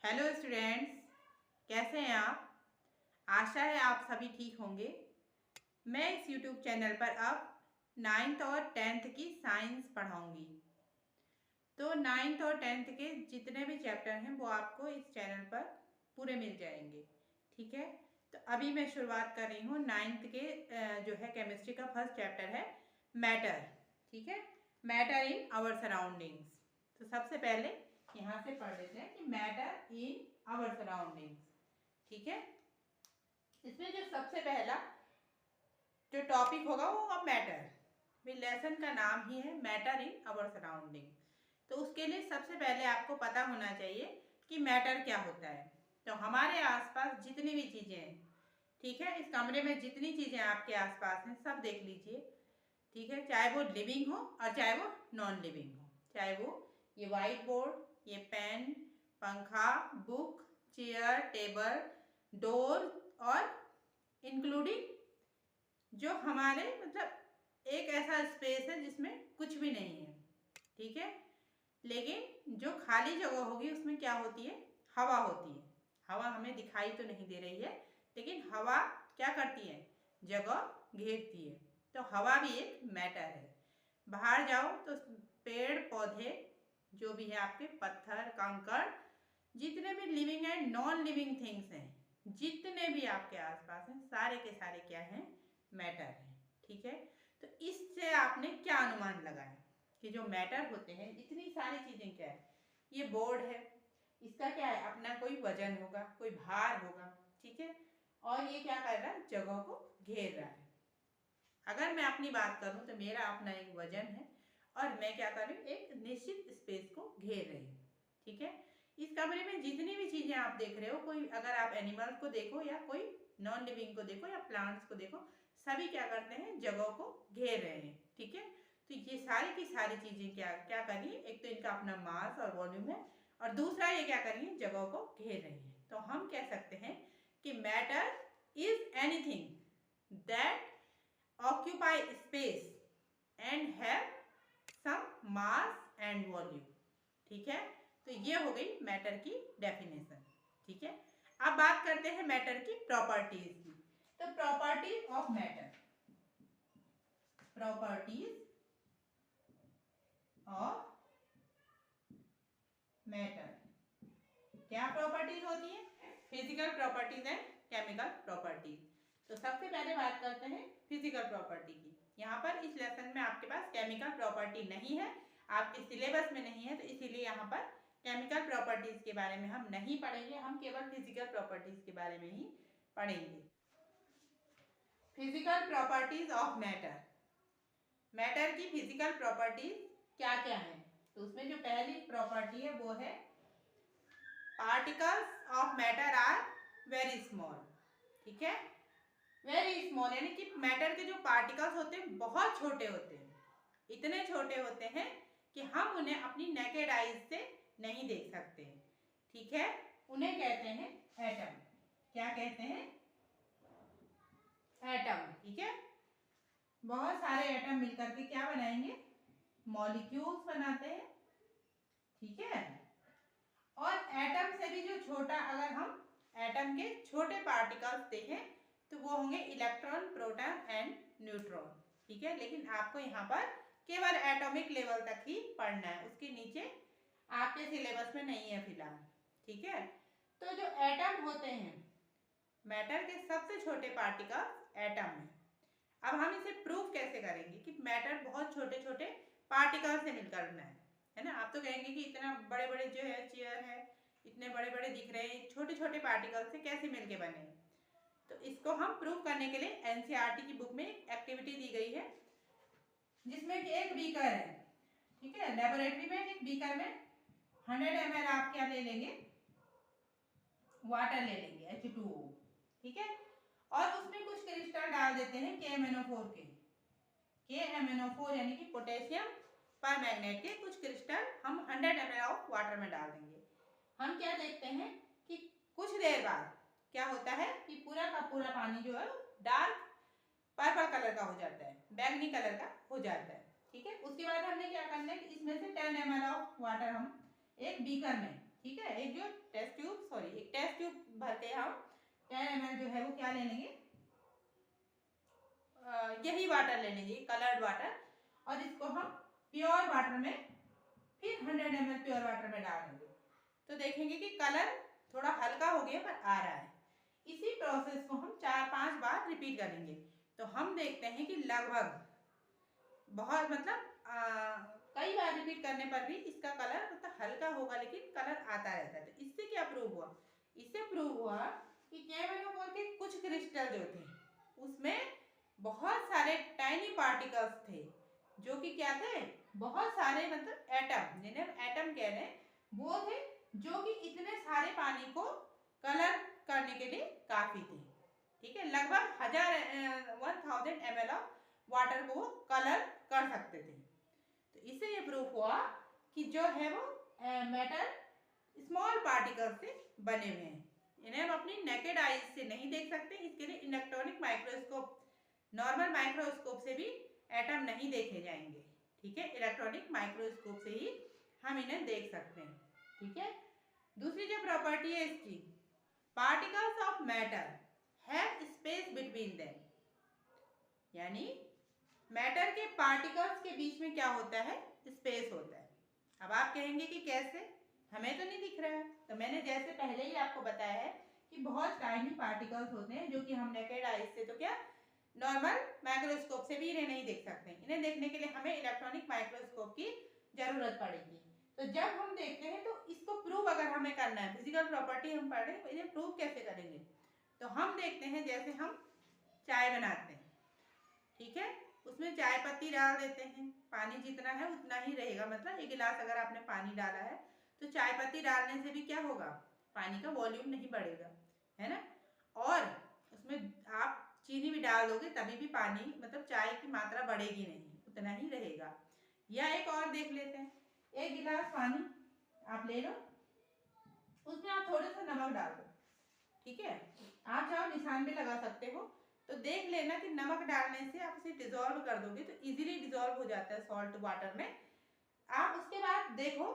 Hello students, कैसे हैं आप। आशा है आप सभी ठीक होंगे। मैं इस यूट्यूब चैनल पर अब 9th और 10th की साइंस पढ़ाऊंगी। तो 9th और 10th के जितने भी चैप्टर हैं वो आपको इस चैनल पर पूरे मिल जाएंगे। ठीक है, तो अभी मैं शुरुआत कर रही हूँ 9th के जो है केमिस्ट्री का फर्स्ट चैप्टर है मैटर। ठीक है, मैटर इन आवर सराउंडिंग्स। तो सबसे पहले यहाँ से पढ़ लेते हैं कि मैटर इन आवर सराउंडिंग्स। ठीक है, इसमें जो सबसे पहला जो टॉपिक होगा वो अब मैटर, भी लेसन का नाम ही है मैटर इन आवर सराउंडिंग। तो उसके लिए सबसे पहले आपको पता होना चाहिए कि मैटर क्या होता है। तो हमारे आसपास जितनी भी चीज़ें हैं, ठीक है, इस कमरे में जितनी चीज़ें आपके आसपास हैं सब देख लीजिए। ठीक है, चाहे वो लिविंग हो और चाहे वो नॉन लिविंग हो, चाहे वो ये वाइट बोर्ड, ये पेन, पंखा, बुक, चेयर, टेबल, डोर और इंक्लूडिंग जो हमारे मतलब एक ऐसा स्पेस है जिसमें कुछ भी नहीं है। ठीक है, लेकिन जो खाली जगह होगी उसमें क्या होती है, हवा होती है। हवा हमें दिखाई तो नहीं दे रही है, लेकिन हवा क्या करती है, जगह घेरती है। तो हवा भी एक मैटर है। बाहर जाओ तो पेड़ पौधे जो भी है आपके, पत्थर कंकड़, जितने भी living and non living things हैं, जितने भी आपके आसपास हैं, सारे के सारे क्या हैं, मैटर हैं। ठीक है, तो इससे आपने क्या अनुमान लगाया कि जो मैटर होते हैं, इतनी सारी चीज़ें क्या है, ये बोर्ड है, इसका क्या है, अपना कोई वजन होगा, कोई भार होगा। ठीक है, और ये क्या कर रहा है, जगह को घेर रहा है। अगर मैं अपनी बात करूं तो मेरा अपना एक वजन है और मैं क्या कर रही हूँ, एक निश्चित स्पेस को घेर रही हूँ। ठीक है, इस कमरे में जितनी भी चीज़ें आप देख रहे हो, कोई अगर आप एनिमल को देखो या कोई नॉन लिविंग को देखो या प्लांट्स को देखो, सभी क्या करते हैं, जगह को घेर रहे हैं। ठीक है, तो ये सारी की सारी चीज़ें क्या क्या कर रही है, एक तो इनका अपना मास और वॉल्यूम है और दूसरा ये क्या कर रही है, जगह को घेर रही है। तो हम कह सकते हैं कि matter is anything that occupy space and have some mass and volume। ठीक है, तो ये हो गई मैटर की डेफिनेशन। ठीक है, अब बात करते हैं मैटर की प्रॉपर्टीज की। तो properties of matter, properties of matter, क्या प्रॉपर्टीज होती है, physical properties and chemical properties. तो सबसे पहले बात करते हैं फिजिकल प्रॉपर्टी की। यहाँ पर इस लेसन में आपके पास केमिकल प्रॉपर्टी नहीं है, आपके सिलेबस में नहीं है, तो इसीलिए यहाँ पर केमिकल प्रॉपर्टीज के बारे में हम नहीं पढ़ेंगे, हम केवल फिजिकल प्रॉपर्टीज के बारे में ही पढ़ेंगे। Physical properties of matter, matter की फिजिकल प्रॉपर्टीज क्या क्या है। तो उसमें जो पहली प्रॉपर्टी है वो है particles of matter are very small. ठीक है, वेरी स्मॉल यानी कि मैटर के जो पार्टिकल्स होते हैं बहुत छोटे होते हैं, इतने छोटे होते हैं कि हम उन्हें अपनी नेकेड आईज से नहीं देख सकते। ठीक है, उन्हें कहते हैं एटम। क्या कहते हैं, एटम। ठीक है, बहुत सारे एटम मिलकर के क्या बनाएंगे, मॉलिक्यूल्स बनाते हैं। ठीक है, और एटम से भी जो छोटा, अगर हम एटम के छोटे पार्टिकल्स देखें तो वो होंगे इलेक्ट्रॉन, प्रोटॉन एंड न्यूट्रॉन। ठीक है, लेकिन आपको यहाँ पर केवल एटॉमिक लेवल तक ही पढ़ना है, उसके नीचे आपके सिलेबस में नहीं है फिलहाल। ठीक है, तो जो एटम होते हैं, मैटर के सबसे छोटे पार्टिकल एटम है। अब हम इसे प्रूव कैसे करेंगे कि मैटर बहुत छोटे छोटे पार्टिकल से मिलकर बना है ना। आप तो कहेंगे कि इतना बड़े बड़े जो है चेयर है, इतने बड़े बड़े दिख रहे हैं, छोटे छोटे पार्टिकल से कैसे मिलके बने। तो इसको हम प्रूव करने के लिए एनसीईआरटी की बुक में एक एक्टिविटी दी गई है, जिसमें कि एक बीकर है। ठीक है, लेबोरेटरी में एक बीकर में 100 ml आप क्या ले लेंगे, वाटर ले लेंगे H2O। ठीक है, और उसमें कुछ क्रिस्टल डाल देते हैं KMnO4 के, KMnO4 यानी कि पोटेशियम पर मैग्नेट के कुछ क्रिस्टल हम 100 ml ऑफ वाटर में डाल देंगे। हम क्या देखते हैं कि कुछ देर बाद क्या होता है कि पूरा का पूरा पानी जो है डार्क पर्पल कलर का हो जाता है, बैंगनी कलर का हो जाता है। ठीक है, उसके बाद हमने क्या करना है कि इसमें से 10 ml ऑफ वाटर हम एक बीकर में ठीक है। एक टेस्ट ट्यूब भर के हम 10 ml जो है वो क्या ले लेंगे, यही वाटर ले लेंगे, कलर्ड वाटर, और इसको हम प्योर वाटर में फिर 100 ml प्योर वाटर में डालेंगे। तो देखेंगे कि कलर थोड़ा हल्का हो गया पर आ रहा है। इसी प्रोसेस को हम 4-5 बार रिपीट करेंगे। तो हम देखते हैं कि लगभग बहुत मतलब कई बार रिपीट करने पर भी इसका कलर मतलब हल्का होगा लेकिन कलर आता रहता है। तो इससे क्या प्रूव हुआ, इससे प्रूव हुआ कि KMnO4 के कुछ क्रिस्टल जो थे उसमें बहुत सारे टाइनी पार्टिकल्स थे, जो कि क्या थे, बहुत सारे मतलब एटम, जिन्हें हम एटम कह रहे हैं, वो थे जो कि इतने सारे पानी को कलर करने के लिए काफी थे। ठीक है, लगभग 1000 ml ऑफ वाटर को वो कलर कर सकते थे। तो इससे ये प्रूफ हुआ कि जो है वो मैटर स्मॉल पार्टिकल से बने हुए हैं। इन्हें हम अपनी नेकेड आईज से नहीं देख सकते, इसके लिए इलेक्ट्रॉनिक माइक्रोस्कोप, नॉर्मल माइक्रोस्कोप से भी एटम नहीं देखे जाएंगे। ठीक है, इलेक्ट्रॉनिक माइक्रोस्कोप से ही हम इन्हें देख सकते हैं। ठीक है, दूसरी जो प्रॉपर्टी है इसकी, particles of matter have space between them, यानी मैटर के पार्टिकल्स के बीच में क्या होता है, स्पेस होता है। अब आप कहेंगे कि कैसे, हमें तो नहीं दिख रहा है। तो मैंने जैसे पहले ही आपको बताया है कि बहुत टाइनी पार्टिकल्स होते हैं जो कि हम नेकेड आईज से तो क्या नॉर्मल माइक्रोस्कोप से भी इन्हें नहीं देख सकते। इन्हें देखने के लिए हमें इलेक्ट्रॉनिक माइक्रोस्कोप की जरूरत पड़ेगी। तो जब हम देखते हैं तो इसको प्रूव अगर हमें करना है, फिजिकल प्रॉपर्टी हम पढ़ रहे हैं, इन्हें प्रूव कैसे करेंगे। तो हम देखते हैं जैसे हम चाय बनाते हैं, ठीक है, उसमें चाय पत्ती डाल देते हैं, पानी जितना है उतना ही रहेगा, मतलब एक गिलास अगर आपने पानी डाला है तो चाय पत्ती डालने से भी क्या होगा, पानी का वॉल्यूम नहीं बढ़ेगा, है ना। और उसमें आप चीनी भी डाल दोगे तभी भी पानी मतलब चाय की मात्रा बढ़ेगी नहीं, उतना ही रहेगा। या एक और देख लेते हैं, एक गिलास पानी आप ले लो, उसमें आप थोड़ा सा नमक डाल दो, ठीक है, आप चाहो निशान भी लगा सकते हो। तो देख लेना कि नमक डालने से आप इसे डिजोल्व कर दोगे तो इजीली डिजोल्व हो जाता है सॉल्ट वाटर में। आप उसके बाद देखो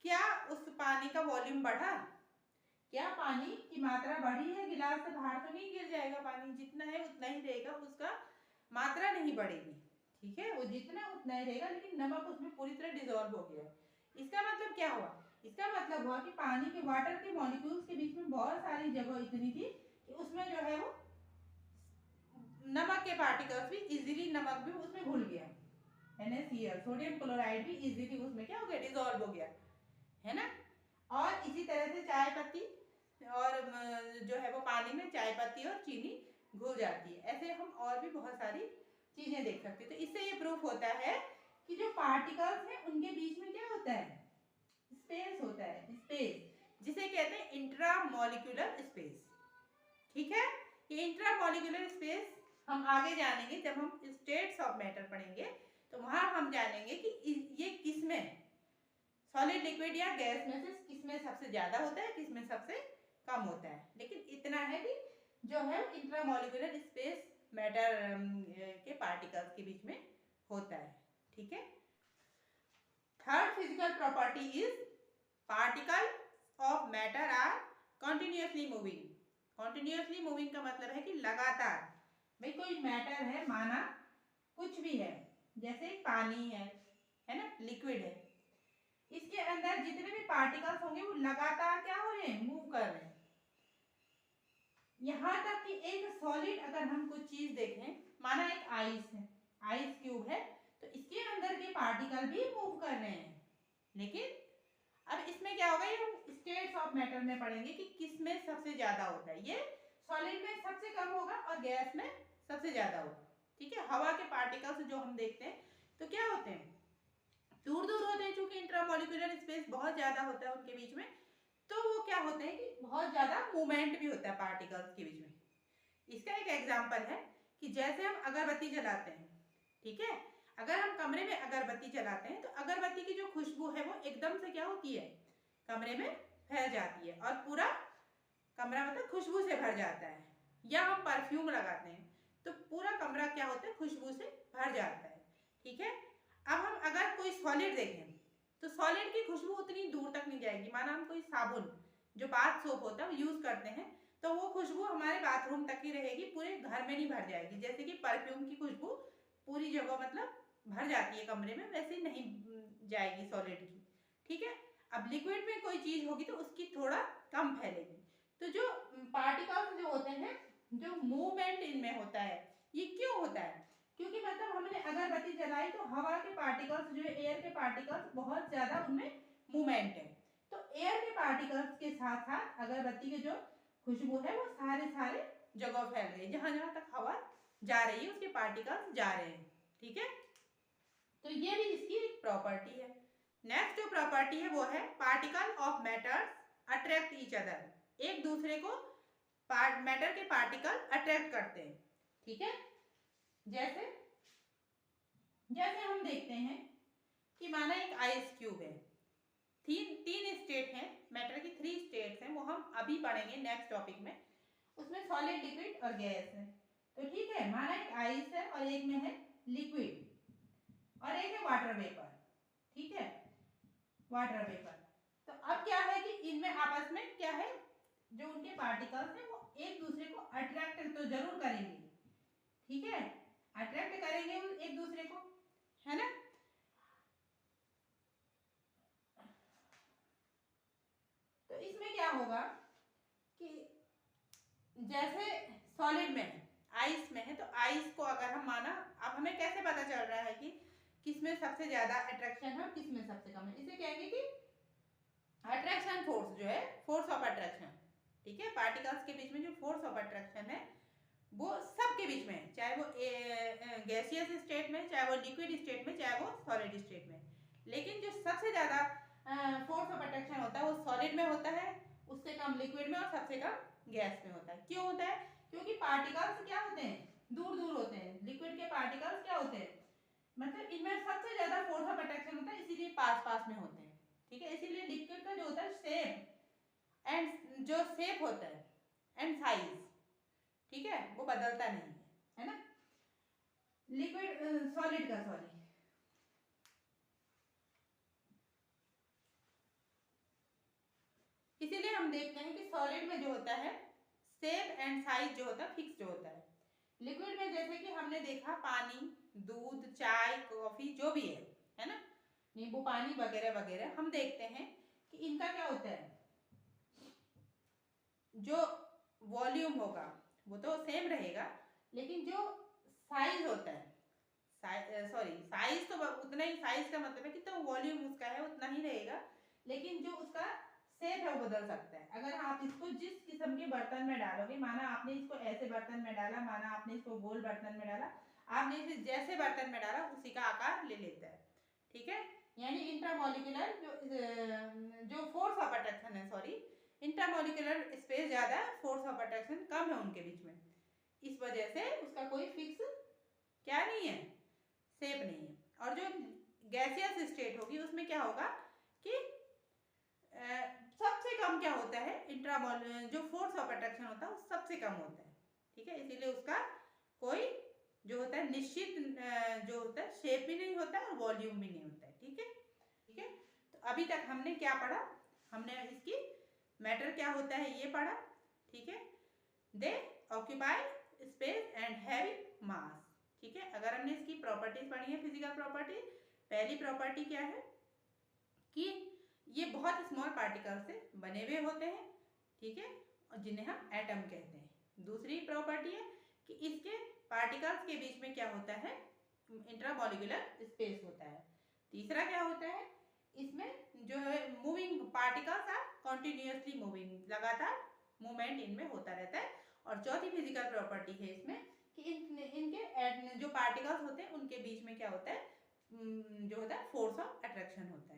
क्या उस पानी का वॉल्यूम बढ़ा, क्या पानी की मात्रा बढ़ी है, गिलास से बाहर तो नहीं गिर जाएगा, पानी जितना है उतना ही रहेगा, उसका मात्रा नहीं बढ़ेगी। ठीक है, वो जितना उतना ही रहेगा, लेकिन नमक उसमें पूरी तरह डिजोल्व हो गया। इसका मतलब क्या हुआ, इसका मतलब हुआ कि पानी के वाटर के मॉलिक्यूल्स के बीच में बहुत सारी जगह इतनी थी कि उसमें जो है वो नमक के पार्टिकल्स भी इजीली, नमक भी उसमें घुल गया, NaCl सोडियम क्लोराइड भी इजीली उसमें क्या हो गया, डिजोल्व हो गया, है ना। और इसी तरह से चाय पत्ती और जो है वो पानी में चाय पत्ती और चीनी घुल जाती है। ऐसे हम और भी बहुत सारी चीजें देख सकते हैं। तो इससे ये प्रूफ होता है कि जो पार्टिकल्स हैं उनके बीच में क्या होता है, स्पेस होता है, स्पेस जिसे कहते हैं इंट्रामॉलिक्यूलर स्पेस। ठीक है, ये इंट्रामॉलिक्यूलर स्पेस हम आगे जानेंगे, जब हम स्टेट्स ऑफ मैटर पढ़ेंगे तो वहां हम जानेंगे कि ये किसमें, सॉलिड, लिक्विड या गैस में से किसमें सबसे ज्यादा होता है, किसमें सबसे कम होता है। लेकिन इतना है कि जो है इंट्रामॉलिक्यूलर स्पेस मैटर के पार्टिकल्स के बीच में होता है। ठीक है, third physical property is particle of matter are continuously moving. Continuously moving का मतलब है कि लगातार, भाई कोई मैटर है, माना कुछ भी है, जैसे पानी है ना, लिक्विड है, इसके अंदर जितने भी पार्टिकल्स होंगे वो लगातार क्या हो रहे हैं, मूव कर रहे हैं। यहां तक कि एक सॉलिड अगर हम कुछ चीज देखें, माना एक आइस है, आइस क्यूब है, तो इसके अंदर के पार्टिकल भी मूव कर रहे हैं। लेकिन अब इसमें क्या होगा, ये हम स्टेट्स ऑफ मैटर में पढ़ेंगे कि किस में सबसे ज्यादा होता है। ये सॉलिड में सबसे कम होगा और गैस में सबसे ज्यादा होगा। ठीक है, हवा के पार्टिकल्स जो हम देखते हैं तो क्या होते हैं, दूर दूर होते हैं, चूंकि इंट्रामॉलिक्यूलर स्पेस बहुत ज्यादा होता है उनके बीच में, तो वो क्या होते हैं कि बहुत ज्यादा मूवमेंट भी होता है पार्टिकल्स के बीच में। इसका एक एग्जाम्पल है कि जैसे हम अगरबत्ती जलाते हैं, ठीक है, अगर हम कमरे में अगरबत्ती जलाते हैं तो अगरबत्ती की जो खुशबू है वो एकदम से क्या होती है, कमरे में फैल जाती है और पूरा कमरा मतलब खुशबू से भर जाता है। या हम परफ्यूम लगाते हैं तो पूरा कमरा क्या होता है, खुशबू से भर जाता है। ठीक है, अब हम अगर कोई सॉलिड देखें, तो सॉलिड की खुशबू उतनी दूर तक नहीं जाएगी। माना हम कोई साबुन जो बाथ सोप होता है यूज करते हैं, तो वो खुशबू हमारे बाथरूम तक ही रहेगी, पूरे घर में नहीं भर जाएगी। जैसे कि परफ्यूम की खुशबू पूरी जगह मतलब भर जाती है कमरे में, वैसे नहीं जाएगी सॉलिड की। ठीक है। अब लिक्विड में कोई चीज होगी तो उसकी थोड़ा कम फैलेगी। तो जो पार्टिकल्स जो होते हैं, जो मूवमेंट इनमें होता है, ये क्यों होता है? क्योंकि मतलब हमने अगरबत्ती जलाई तो हवा के पार्टिकल्स जो है, एयर के पार्टिकल्स बहुत ज्यादा उनमें मूवमेंट है। तो एयर के पार्टिकल्स के साथ साथ अगरबत्ती की जो खुशबू है वो सारे जगह फैल रही है, जहां जहां तक हवा जा रही है उसके पार्टिकल्स जा रहे हैं। ठीक है। तो ये भी इसकी एक प्रॉपर्टी है। नेक्स्ट जो प्रॉपर्टी है वो है particle of matters attract each other. एक दूसरे को मैटर के पार्टिकल अट्रैक्ट करते हैं। ठीक है। जैसे जैसे हम देखते हैं कि माना एक आइस क्यूब है, तीन स्टेट हैं, मैटर की 3 स्टेट्स हैं, वो हम अभी पढ़ेंगे नेक्स्ट टॉपिक में। उसमें सॉलिड, लिक्विड और गैस है। तो ठीक है, माना एक आइस है और एक में है लिक्विड और एक है वाटर वेपर। ठीक है, वाटर वेपर। तो अब क्या है कि इनमें आपस में क्या है, जो उनके पार्टिकल्स हैं वो एक दूसरे को अट्रैक्ट तो जरूर करेंगे। ठीक है, अट्रैक्ट करेंगे एक दूसरे को, है ना। तो इसमें क्या होगा कि जैसे सॉलिड में है, आइस में है, तो आइस को अगर हम माना, अब हमें कैसे पता चल रहा है कि किसमें सबसे ज्यादा अट्रैक्शन है और किसमें सबसे कम है? इसे कहेंगे कि अट्रैक्शन फोर्स जो है, फोर्स ऑफ अट्रैक्शन। ठीक है, पार्टिकल्स के बीच में जो फोर्स ऑफ अट्रैक्शन है वो सबके बीच में है, चाहे वो गैसियस स्टेट में, चाहे वो लिक्विड स्टेट में, चाहे वो सॉलिड स्टेट में। लेकिन जो सबसे ज्यादा फोर्स ऑफ अट्रैक्शन होता है वो सॉलिड में होता है, उससे कम लिक्विड में और सबसे कम गैस में होता है। क्यों होता है? क्योंकि पार्टिकल्स क्या होते हैं, दूर दूर होते हैं। लिक्विड के पार्टिकल्स क्या होते हैं, मतलब इनमें सबसे ज्यादा फोर्स ऑफ अट्रैक्शन होता है, इसीलिए पास पास में होते हैं। ठीक है, इसीलिए लिक्विड का जो होता है शेप एंड जो शेप होता है एंड साइज, ठीक है, वो बदलता नहीं है ना। लिक्विड सॉलिड का सॉरी इसीलिए हम देखते हैं कि सॉलिड में जो होता है शेप एंड साइज जो होता है फिक्स जो होता है। लिक्विड में जैसे कि हमने देखा पानी, दूध, चाय, कॉफी जो भी है ना, नींबू पानी वगैरह वगैरह, हम देखते हैं कि इनका क्या होता है, जो वॉल्यूम होगा वो तो सेम रहेगा, लेकिन जो साइज होता है, साइज तो उतना ही, साइज का मतलब है कि तो वॉल्यूम उसका है उतना ही रहेगा, लेकिन जो उसका शेप है वो बदल सकता है। अगर आप इसको जिस किस्म के बर्तन में डालोगे, माना आपने इसको ऐसे बर्तन में डाला, माना आपने इसको गोल बर्तन में डाला, आपने इसे जैसे बर्तन में डाला उसी का आकार ले लेता है। ठीक है, यानी इंट्रामोलिकुलर जो फोर्स ऑफ अट्रैक्शन है, सॉरी, इंट्रामोलिकुलर स्पेस ज्यादा है, फोर्स ऑफ अट्रैक्शन कम है उनके बीच में, इस वजह से उसका कोई फिक्स क्या नहीं है, शेप नहीं है। और जो गैसियस स्टेट होगी उसमें क्या होगा कि सबसे कम क्या होता है, इंट्रामोल जो फोर्स ऑफ अट्रैक्शन होता है वो सबसे कम होता है। ठीक है, इसीलिए उसका कोई जो होता है निश्चित जो होता है शेप भी नहीं होता है और वॉल्यूम भी नहीं होता है। ठीक है, ठीक है। तो अभी तक हमने क्या पढ़ा, हमने इसकी मैटर क्या होता है ये पढ़ा। ठीक है, दे ऑक्यूपाई स्पेस एंड हैव मास। ठीक है, अगर हमने इसकी प्रॉपर्टीज पढ़ी है, फिजिकल प्रॉपर्टी, पहली प्रॉपर्टी क्या है कि ये बहुत स्मॉल पार्टिकल से बने हुए होते हैं। ठीक है, और जिन्हें हम एटम कहते हैं। दूसरी प्रॉपर्टी है कि इसके पार्टिकल्स के बीच में क्या होता है, इंट्रामोलिकुलर स्पेस होता है। तीसरा क्या होता है, इसमें जो है moving particles are continuously moving, लगातार मूवमेंट इनमें होता रहता है। और चौथी फिजिकल प्रॉपर्टी है इसमें कि इनके जो पार्टिकल्स होते हैं उनके बीच में क्या होता है, जो होता है फोर्स ऑफ अट्रैक्शन होता है।